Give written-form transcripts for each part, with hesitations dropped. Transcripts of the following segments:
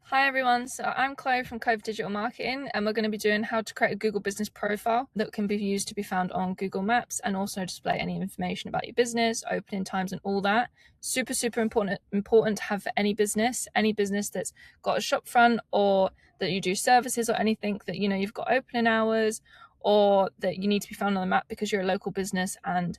Hi everyone, so I'm Chloe from Cove Digital Marketing, and we're going to be doing how to create a Google business profile that can be used to be found on Google Maps and also display any information about your business, opening times and all that. Super important to have for any business that's got a shop front, or that you do services, or anything that you've got opening hours, or that you need to be found on the map because you're a local business and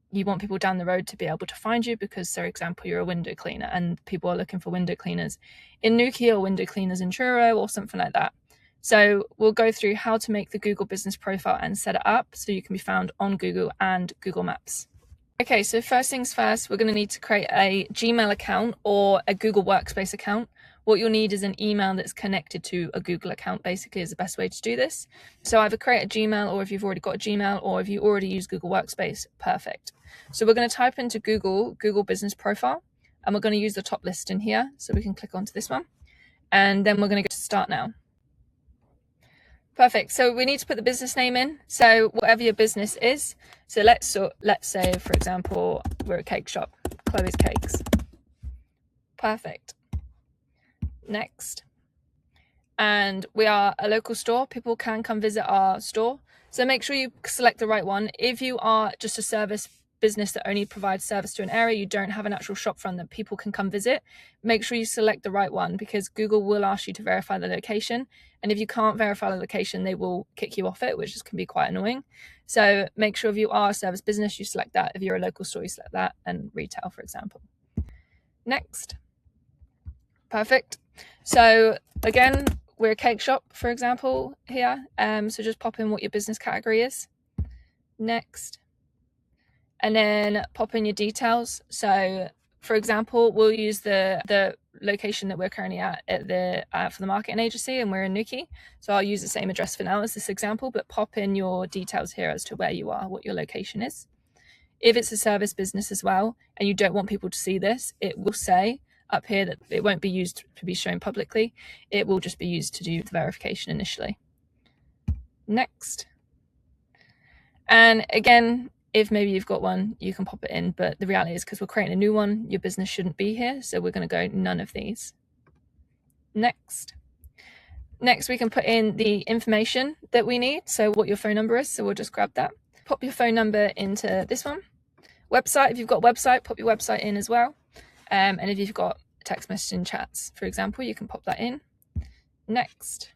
you want people down the road to be able to find you because, for example, you're a window cleaner and people are looking for window cleaners in Nuki or window cleaners in Truro or something like that. So we'll go through how to make the Google business profile and set it up so you can be found on Google and Google Maps. Okay, so first things first, we're going to need to create a Gmail account or a Google Workspace account. What you'll need is an email that's connected to a Google account, basically, is the best way to do this. So either create a Gmail, or if you've already got a Gmail, or if you already use Google Workspace, perfect. So we're going to type into Google business profile, and we're going to use the top list in here. So we can click onto this one, and then we're going to go to start now. Perfect. So we need to put the business name in. So whatever your business is. So let's say, for example, we're a cake shop, Chloe's Cakes. Perfect. Next. And we are a local store. People can come visit our store. So make sure you select the right one. If you are just a service business that only provides service to an area, you don't have an actual shop front that people can come visit, make sure you select the right one, because Google will ask you to verify the location. And if you can't verify the location, they will kick you off it, which can be quite annoying. So make sure if you are a service business, you select that. If you're a local store, you select that, and retail, for example. Next. Perfect. So again, we're a cake shop, for example, here. So just pop in what your business category is. Next. And then pop in your details. So for example, we'll use the location that we're currently at for the marketing agency, and we're in Nuki. So I'll use the same address for now as this example, but pop in your details here as to where you are, what your location is. If it's a service business as well, and you don't want people to see this, it will say up here that it won't be used to be shown publicly. It will just be used to do the verification initially. Next. And again, if maybe you've got one, you can pop it in, but the reality is, because we're creating a new one, your business shouldn't be here. So we're going to go none of these. Next, we can put in the information that we need. So what your phone number is. So we'll just grab that. Pop your phone number into this one. Website, if you've got a website, pop your website in as well. And if you've got text messaging chats, for example, you can pop that in. Next.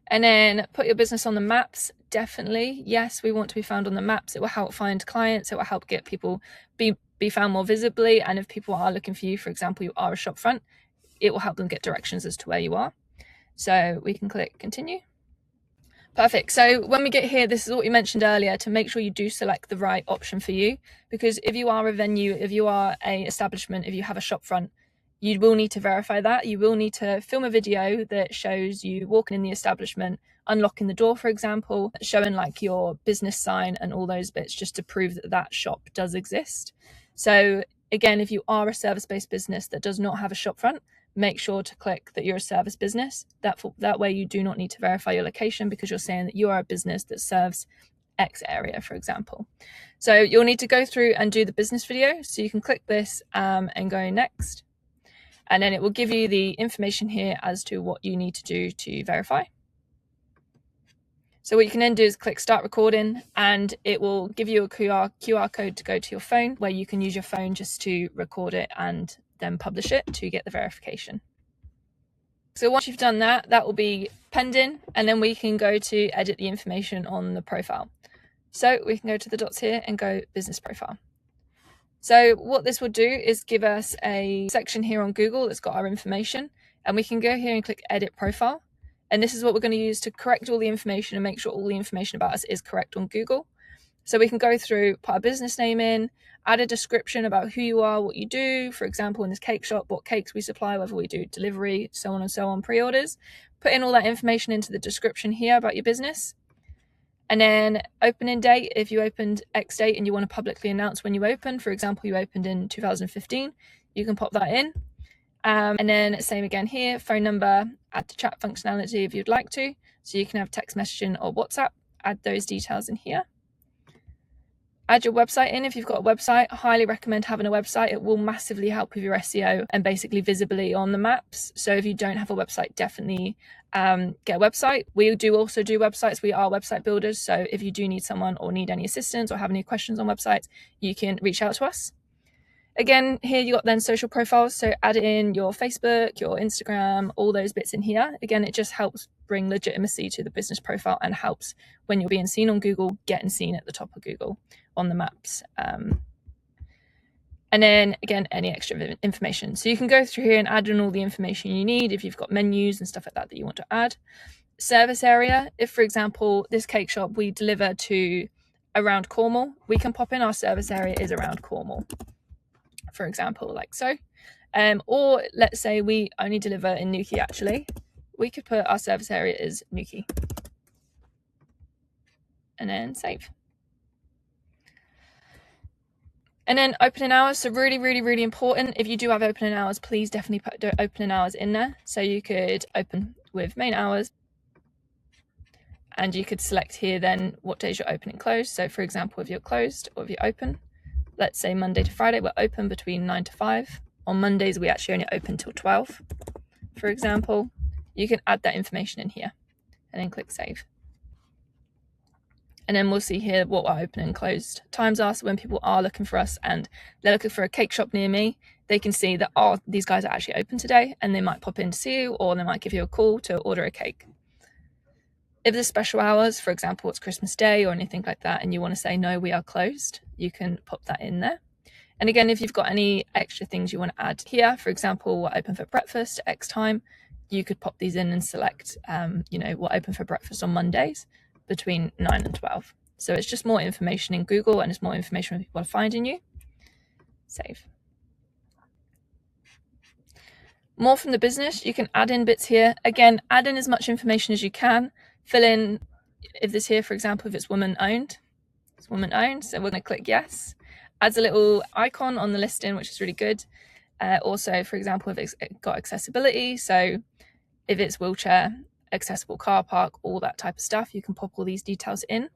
And then put your business on the maps. Definitely, yes, we want to be found on the maps. It will help find clients. It will help get people be found more visibly. And if people are looking for you, for example, you are a shop front, it will help them get directions as to where you are. So we can click continue. Perfect. So when we get here, this is what we mentioned earlier, to make sure you do select the right option for you. Because if you are a venue, if you are an establishment, if you have a shop front, you will need to verify that. You will need to film a video that shows you walking in the establishment, unlocking the door, for example, showing like your business sign and all those bits, just to prove that that shop does exist. So again, if you are a service-based business that does not have a shop front, make sure to click that you're a service business. That way you do not need to verify your location, because you're saying that you are a business that serves X area, for example. So you'll need to go through and do the business video. So you can click this and go next. And then it will give you the information here as to what you need to do to verify. So what you can then do is click start recording, and it will give you a QR code to go to your phone, where you can use your phone just to record it and then publish it to get the verification. So once you've done that, that will be pending, and then we can go to edit the information on the profile. So we can go to the dots here and go business profile. So what this will do is give us a section here on Google that's got our information, and we can go here and click edit profile. And this is what we're going to use to correct all the information and make sure all the information about us is correct on Google. So we can go through, put our business name in, add a description about who you are, what you do. For example, in this cake shop, what cakes we supply, whether we do delivery, so on and so on, pre-orders. Put in all that information into the description here about your business. And then opening date, if you opened X date and you want to publicly announce when you opened, for example, you opened in 2015, you can pop that in. And then same again here, phone number, add to chat functionality if you'd like to. So you can have text messaging or WhatsApp, add those details in here. Add your website in if you've got a website. I highly recommend having a website. It will massively help with your SEO and basically visibility on the maps. So if you don't have a website, definitely get a website. We do also do websites. We are website builders. So if you do need someone or need any assistance or have any questions on websites, you can reach out to us. Again, here you got then social profiles. So add in your Facebook, your Instagram, all those bits in here. Again, it just helps bring legitimacy to the business profile and helps when you're being seen on Google, getting seen at the top of Google on the maps. And then again, any extra information. So you can go through here and add in all the information you need if you've got menus and stuff like that that you want to add. Service area. If, for example, this cake shop we deliver to around Cornwall, we can pop in our service area is around Cornwall, for example, like so. Or let's say we only deliver in Newquay actually. We could put our service area as Newquay. And then save. And then opening hours, so really, really, really important. If you do have opening hours, please definitely put opening hours in there. So you could open with main hours, and you could select here then what days you're open and closed. So for example, if you're closed or if you're open, let's say Monday to Friday, we're open between 9 to 5. On Mondays, we actually only open till 12, for example. You can add that information in here and then click save. And then we'll see here what our open and closed times are. So when people are looking for us and they're looking for a cake shop near me, they can see that, oh, these guys are actually open today, and they might pop in to see you, or they might give you a call to order a cake. If there's special hours, for example, it's Christmas Day or anything like that, and you want to say, no, we are closed, you can pop that in there. And again, if you've got any extra things you want to add here, for example, we're open for breakfast at X time, you could pop these in and select, we're open for breakfast on Mondays between 9 and 12. So it's just more information in Google, and it's more information when people are finding you. Save. More from the business, you can add in bits here. Again, add in as much information as you can. Fill in, if this here, for example, if it's woman owned, it's woman owned. So we're going to click yes. Adds a little icon on the listing, which is really good. Also, for example, if it's got accessibility, so if it's wheelchair, accessible car park, all that type of stuff, you can pop all these details in.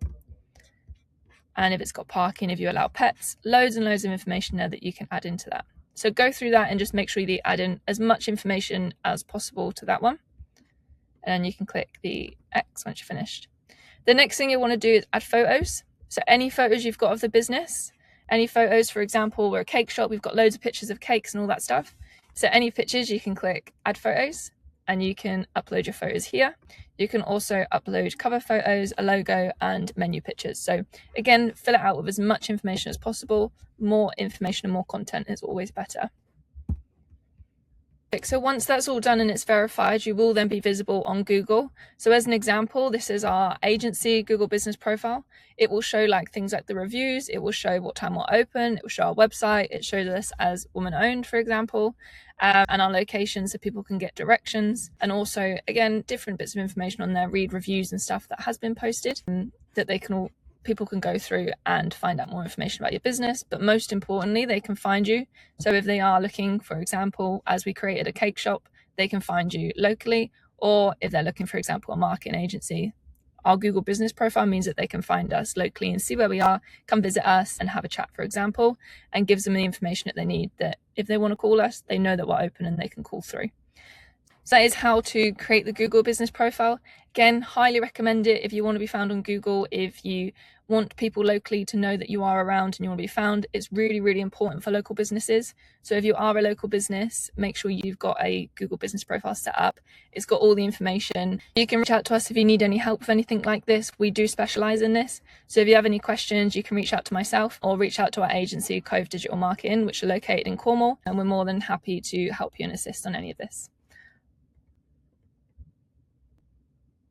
And if it's got parking, if you allow pets, loads and loads of information there that you can add into that. So go through that and just make sure you add in as much information as possible to that one. And then you can click the X once you're finished. The next thing you want to do is add photos. So any photos you've got of the business, any photos, for example, we're a cake shop, we've got loads of pictures of cakes and all that stuff. So any pictures, you can click add photos, and you can upload your photos here. You can also upload cover photos, a logo, and menu pictures. So again, fill it out with as much information as possible. More information and more content is always better. So once that's all done and it's verified, you will then be visible on Google. So as an example, this is our agency Google business profile. It will show like things like the reviews. It will show what time we're open. It will show our website. It shows us as woman owned, for example, and our location so people can get directions. And also, again, different bits of information on there, read reviews and stuff that has been posted that they can all, people can go through and find out more information about your business, but most importantly, they can find you. So if they are looking, for example, as we created a cake shop, they can find you locally, or if they're looking, for example, a marketing agency, our Google business profile means that they can find us locally and see where we are, come visit us and have a chat, for example, and gives them the information that they need, that if they want to call us, they know that we're open and they can call through. So that is how to create the Google business profile. Again, highly recommend it if you want to be found on Google, if you want people locally to know that you are around and you want to be found. It's really, really important for local businesses. So if you are a local business, make sure you've got a Google business profile set up. It's got all the information. You can reach out to us if you need any help with anything like this. We do specialize in this. So if you have any questions, you can reach out to myself or reach out to our agency, Cove Digital Marketing, which are located in Cornwall, and we're more than happy to help you and assist on any of this.